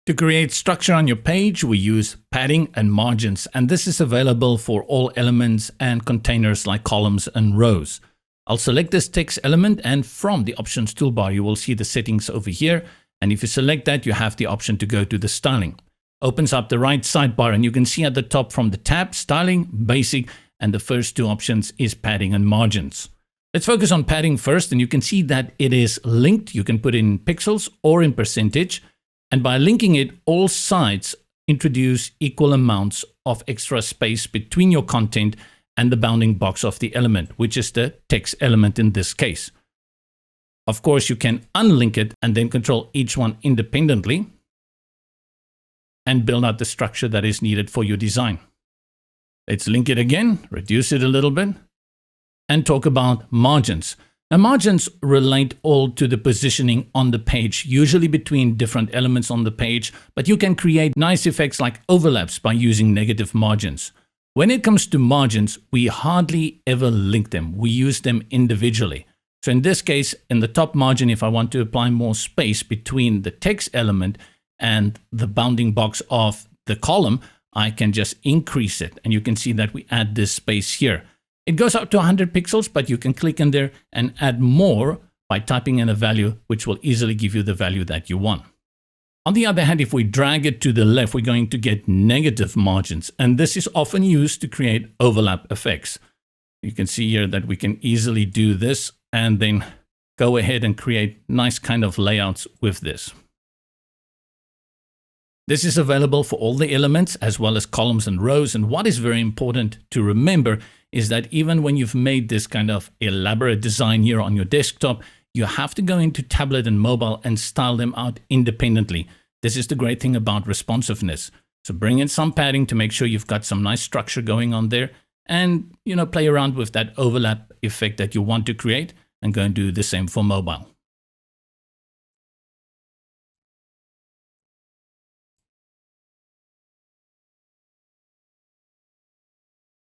To create structure on your page, we use padding and margins, and this is available for all elements and containers like columns and rows. I'll select this text element, and from the options toolbar, you will see the settings over here. And if you select that, you have the option to go to the styling. Opens up the right sidebar, and you can see at the top from the tab, styling, basic, and the first two options is padding and margins. Let's focus on padding first, and you can see that it is linked. You can put it in pixels or in percentage. And by linking it, all sides introduce equal amounts of extra space between your content and the bounding box of the element, which is the text element in this case. Of course, you can unlink it and then control each one independently and build out the structure that is needed for your design. Let's link it again, reduce it a little bit, and talk about margins. Now, margins relate all to the positioning on the page, usually between different elements on the page, but you can create nice effects like overlaps by using negative margins. When it comes to margins, we hardly ever link them. We use them individually. So in this case, in the top margin, if I want to apply more space between the text element and the bounding box of the column, I can just increase it. And you can see that we add this space here. It goes up to 100 pixels, but you can click in there and add more by typing in a value, which will easily give you the value that you want. On the other hand, if we drag it to the left, we're going to get negative margins. And this is often used to create overlap effects. You can see here that we can easily do this and then go ahead and create nice kind of layouts with this. This is available for all the elements as well as columns and rows. And what is very important to remember is that even when you've made this kind of elaborate design here on your desktop, you have to go into tablet and mobile and style them out independently. This is the great thing about responsiveness. So bring in some padding to make sure you've got some nice structure going on there, and play around with that overlap effect that you want to create, and go and do the same for mobile.